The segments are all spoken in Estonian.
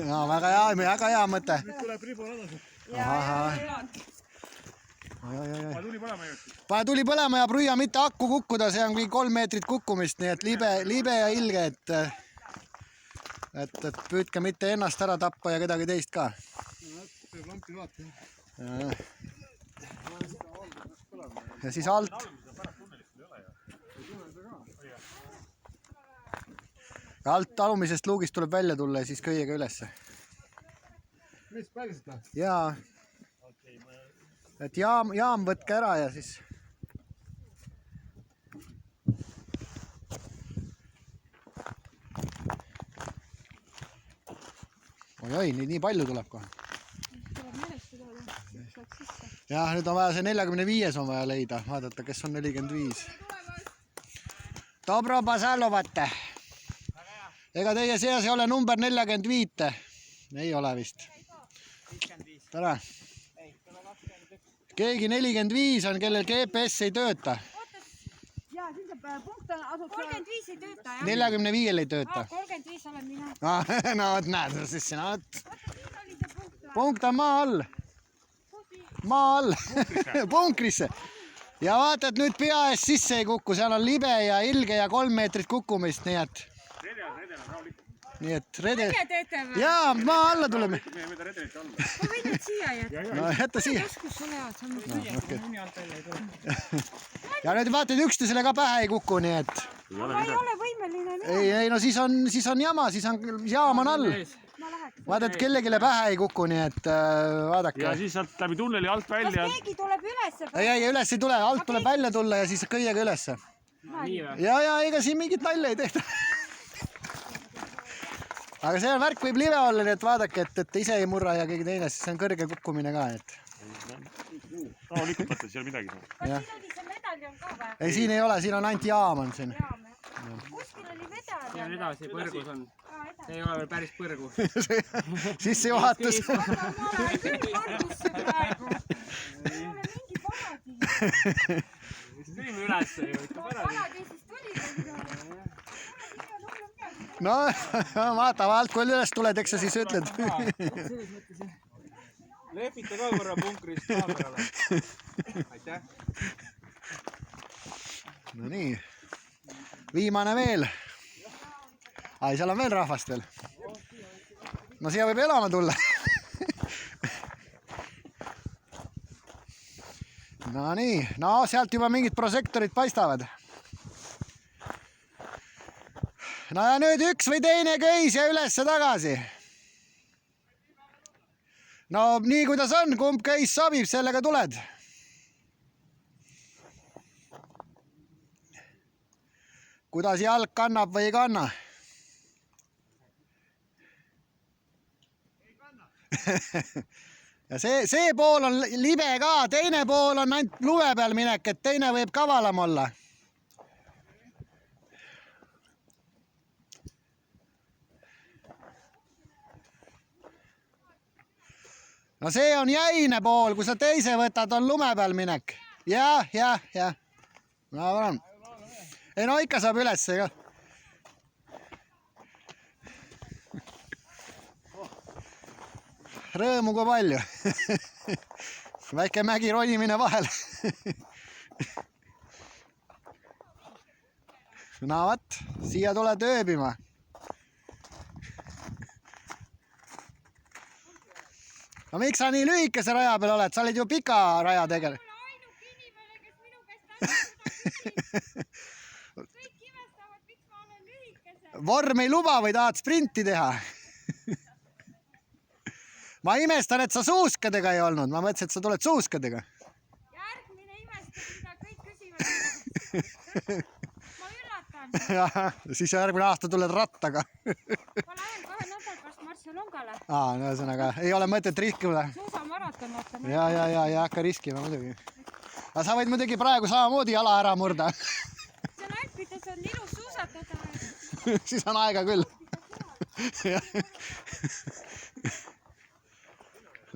No, väga hea mõte. Nüüd tuleb ribu nadased. Pane tuli põlema ja prüia mitte hakku kukkuda, see on 3 meetrit kukkumist, nii et libe ja ilge, et püüdke mitte ennast ära tappa ja kedagi teist ka. Ja siis alt. Alt alumisest luugist tuleb välja tulla ja siis köiega ülesse. Mis päriselt või? Jaa. Et jaam võtke ära ja siis... Oi, nii palju tuleb kohe. Jah, nüüd on vaja see 45 on vaja leida. Vaadata, kes on 45. Dobro Basalovate. Ega teie seas ei ole number 45. Ei ole vist. Tere. Keegi 45 on, kellel GPS ei tööta. Jaa, siis punkt on asub... 35 ei tööta, jah? 45 ei tööta. 35 olen mina. No, näed, siis sina... Punkt on maa all. Maa all. Punkrisse. Ja vaata, et nüüd pea ees sisse ei kukku. Seal on libe ja ilge ja 3 meetrit kukkumist, nii et... Nii et redel... Teie teete või? Jaa, maa alla tuleme. Ma võin nüüd siia jätta. No jätta siia. Kus sul head, sa mõtled siia. Ja nüüd vaata, et üksteisele ka pähe ei kuku, nii et... Ma ei ole võimeline. Ei, no siis on jama, siis on jaam on all. Vaata, et kellegile pähe ei kuku, nii et vaadake. Ja siis saad läbi tunneli alt välja. Kas keegi tuleb ülesse? Ei, üles ei tule, alt tuleb välja tulla ja siis kõiega ülesse. Ja, ega siin mingit nalja ei tehta. Aga see värk võib live olla, nii et vaadake, et ise ei murra ja keegi teine, siis see on kõrge kukkumine ka. Rahulikult võtta, siis ei ole midagi. Kas siin oli see medaljon ka või? Ei, siin ei ole, siin on ainult jaam on siin. Kuskil oli medaljon. See on edasi, põrgus on. See ei ole veel päris põrgu. Sissejuhatus. Ma olen küll põrgusse praegu. Ei ole mingi paradiis. Siis tulime ülesse ju. Paradiisist tuli. No, vaata, alt kui üles tuled, eks sa siis ütled. Lehvita ka korra punkrist kaamerale. Aitäh. No nii. Viimane veel. Ai, seal on veel rahvast veel. No siia võib elama tulla. No nii. No sealt juba mingid prosektorid paistavad. No ja nüüd üks või teine köis ja ülesse tagasi. No nii kuidas on, kumb köis sobib, sellega tuled. Kuidas jalg kannab või ei kanna? Ja see pool on libe ka, teine pool on ainult lume peal minek, et teine võib kavalam olla. No see on jäine pool, kui sa teise võtad, on lume peal minek. Jah. No on. Ei no ikka saab ülesse ka. Rõõmu kui palju. Väike mägi ronimine vahel. No vaat, siia tuled ööbima. No miks sa nii lühikese raja peal oled? Sa olid ju pika raja tegelikult. Mul on ainuk inimene, kes minu käest asjad. Kõik imestavad, miks ma olen lühikese. Vorm ei luba või tahad sprinti teha? Ma imestan, et sa suuskadega ei olnud. Ma mõtlesin, et sa tuled suuskadega. Järgmine imestab, mida kõik küsivad. Ma üllatan. Siis järgmine aasta tuled rattaga. Ma lähen 2 nädal pärast Barcelonale. Ühesõnaga, ei ole mõtet riskida. Suusamaraton vaata. Ja hakka riskima muidugi. Aga sa võid muidugi praegu samamoodi jala ära murda. Seal Alpides on ilus suusatada. Siis on aega küll.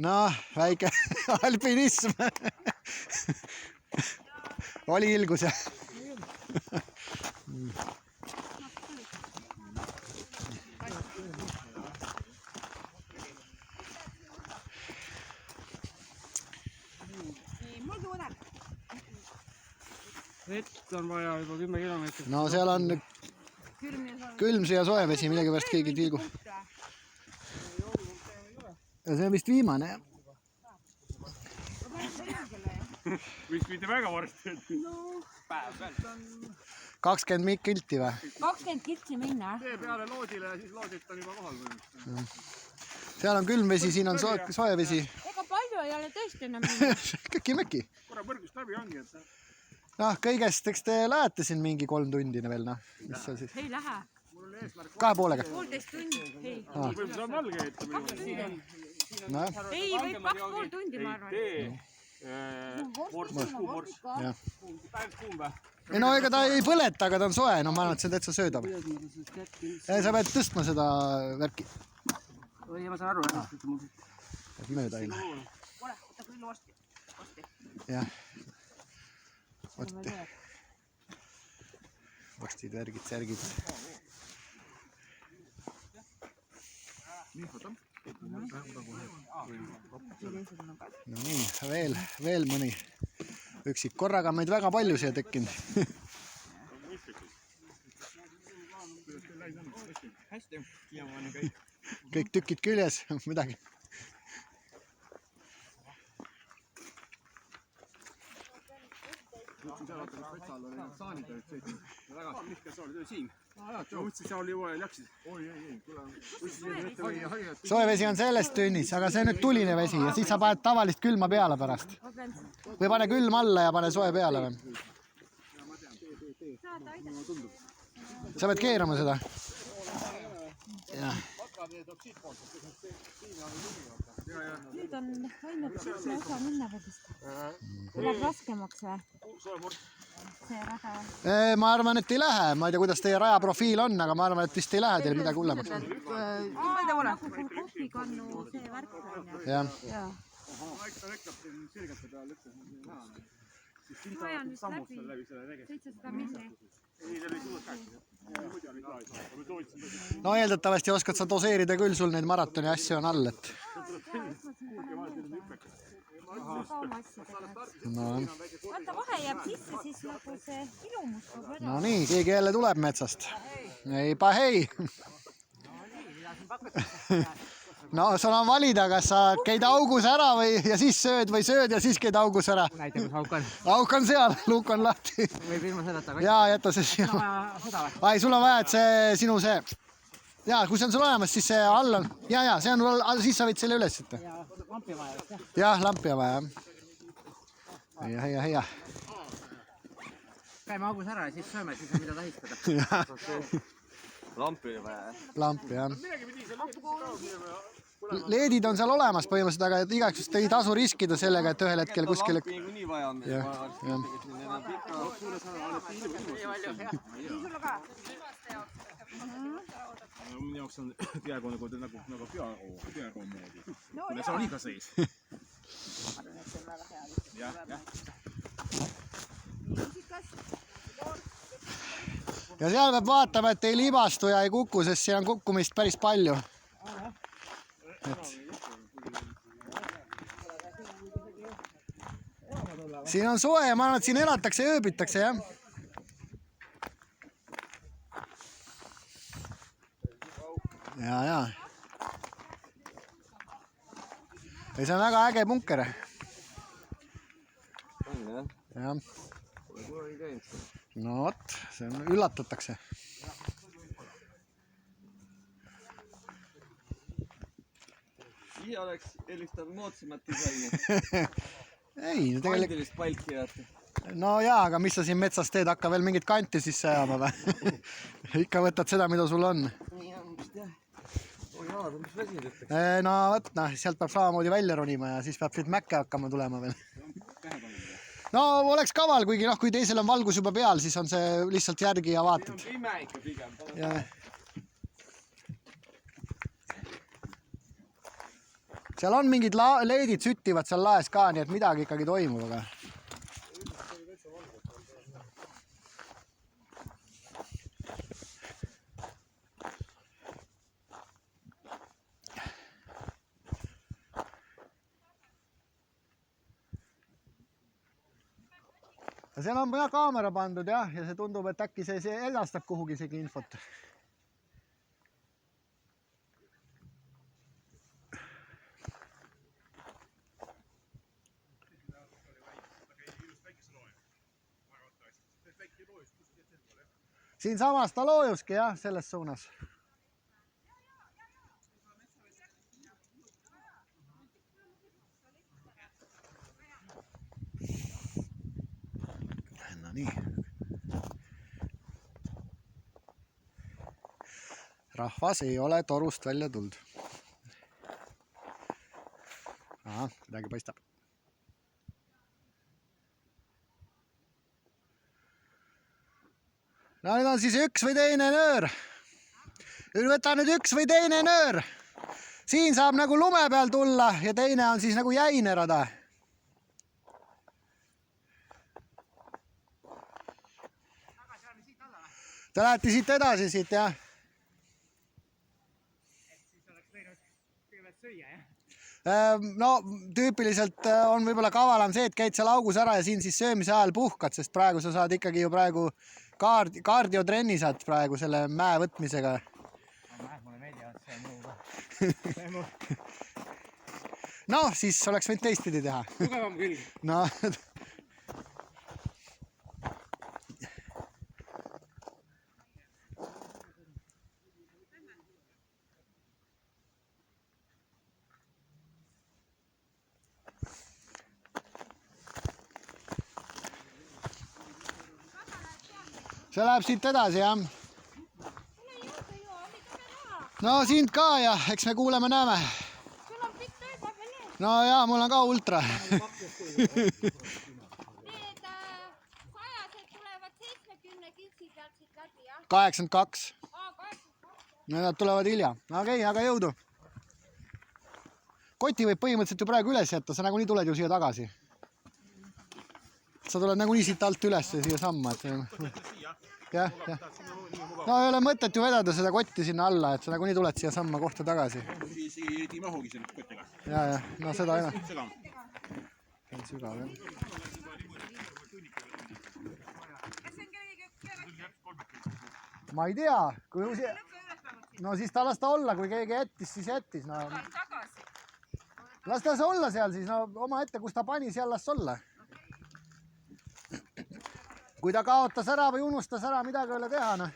No, väike alpinism. Oli ilgus jah. vett on vaja juba 10 kilomeetrit. no seal on külm ja soe vesi, millegipärast keegi ei tilgu. Ja see on vist viimane, jah. Vist mitte väga varsti. 20 kilti või? 20 kiltsi minna. Tee peale loodile ja siis loodit on juba kohal. Seal on külm vesi, siin on soe vesi. Ega palju ei ole tõesti enam minna. Kõki-möki. Korra põrgust läbi ongi, et Noh, kõigest, eks te lähete siin mingi 3 tundine veel, noh. Mis seal siis? Ei lähe. 2,5. 1,5 tundi. Ei. võib see on valge, et 2 tundi. No, Ei, võib 2,5 tundi, ma arvan. jah. Ei no ega ta ei põleta, aga ta on soe, no ma arvan, et see on täitsa söödav. Sa pead tõstma seda värki. Oi, ma saan aru, Et mööda ei lähe. Jah. Vastid, värgid, särgid. No nii, veel mõni. Üksik korraga meid väga palju siia tekkinud. hästi, siiamaani kõik. Kõik tükid küljes, midagi. Soe vesi on sellest tünnis, aga see on nüüd tuline vesi ja siis sa paned tavalist külma peale pärast. Või pane külm alla ja pane soe peale. Sa pead keerama seda. Jah. Nüüd on ainult sinna osa minna võdist. Läheb raskemaks või? See rada või? Ma arvan, et ei lähe. Ma ei tea, kuidas teie rajaprofiil on, aga ma arvan, et vist ei lähe teil midagi hullemaks. Nagu sul kohvikannu see värk on. Jah. Ma ajan vist läbi 700 milli. No eeldatavasti oskad sa doseerida küll, sul neid maratoni asju on all, et... No. Vaata, vahe jääb sisse, siis nagu see ilumus tuleb ära. No nii, keegi jälle tuleb metsast. Ei pahei. No sul on valida, kas sa käid augus ära ja siis sööd või sööd ja siis käid augus ära. Näita, kus auk on. Auk on seal, luuk on lahti. Võib ilma sedata. Jaa, jäta see siia. Ai, sul on vaja, et see sinu see... Jaa, kui see on sul olemas, siis see all on... Jaa, see on... Siis sa võid selle üles sitta. Lampi vaja. Jah, lampi on vaja. Heia. Käime augus ära ja siis sööme, siis on mida tähistada. Lampi vaja. Lampi, jah. Leedid on seal olemas põhimõtteliselt, aga igaks just ei tasu riskida sellega, et ühel hetkel kuskil... Lampi niikuinii vaja on. Minu jaoks on peaaegu nagu peaaegu moodi. See on iga seis. Jah. Ja seal peab vaatama, et ei libastu ja ei kuku, sest siin on kukkumist päris palju. Siin on soe ja ma arvan, et siin elatakse ja ööbitakse, jah. Jaa. Ja see on väga äge punker. Jah. No vot, see on, üllatatakse. Siia oleks helistanud moodsamat disaini. Ei, tegelikult... Pandilist palki vaata. No jaa, aga mis sa siin metsas teed, hakka veel mingit kanti sisse ajama või? Ikka võtad seda, mida sul on. Nii on vist jah. Oi jaad, mis vesi võtaks? No võt, sealt peab samamoodi välja ronima ja siis peab siit mäkke hakkama tulema veel. No oleks kaval, kuigi kui teisel on valgus juba peal, siis on see lihtsalt järgi ja vaatad. See on pime ikka pigem. Seal on mingid leedid süttivad seal laes ka, nii et midagi ikkagi toimub, aga... ja seal on jah kaamera pandud jah, ja see tundub, et äkki see edastab kuhugi isegi infot. Siinsamas ta loojuski jah, selles suunas. No nii. Rahvas ei ole torust välja tulnud. Aha, midagi paistab. No nüüd on siis üks või teine nöör. Võta nüüd üks või teine nöör. Siin saab nagu lume peal tulla ja teine on siis nagu jäinerada. Te lähete siit edasi siit, jah? No tüüpiliselt on võib-olla kavalam see, et käid seal augus ära ja siin siis söömise ajal puhkad, sest praegu sa saad ikkagi ju praegu kardiotrenni saad praegu selle mäe võtmisega. Mulle meeldivad see muu. No, siis oleks võinud teistpidi teha. Tugevam külg. No. See läheb siit edasi, jah? No sind ka ja eks me kuuleme näeme. Sul on pikk tööpäev veel ees. No jaa, mul on ka ultra. Need sajased tulevad 70 kitsi pealt siit läbi, jah? 82. 82. Nad tulevad hilja. Okei, aga jõudu. Koti võib põhimõtteliselt ju praegu üles jätta, sa nagunii tuled ju siia tagasi. Sa tuled nagunii siit alt üles ja siia samma. Jah. No ei ole mõtet ju vedada seda kotti sinna alla, et sa nagunii tuled siia samma kohta tagasi. Siis ei mahugi selle kotiga. Ja, no seda enam. Sügav. Sügav, jah. Ma ei tea. No siis ta las ta olla, kui keegi jättis, siis jättis. No. Las ta olla seal siis, no oma ette, kus ta pani, seal las olla. Kui ta kaotas ära või unustas ära, midagi ei ole teha, noh.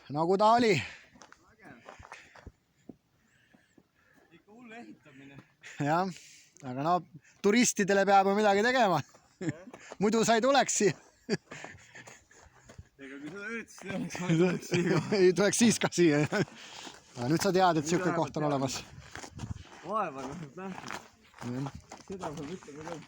Nagu ta oli. Ikka hull ehitamine. Jah, aga no turistidele peab ju midagi tegema. Muidu sa ei tuleks siia. Ega kui seda üritasid, ei tuleks siis ka siia. Nüüd sa tead, et siuke koht on olemas. vaeva nüüd nähtud. Seda peab ütlema küll.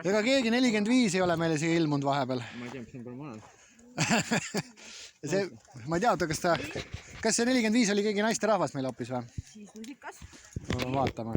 Ega keegi 45 ei ole meile siia ilmunud vahepeal. Ma ei tea, mis on küll maal. Ma ei tea, kas see 45 oli keegi naisterahvas meil hoopis või? Siis musikas. Vaatame.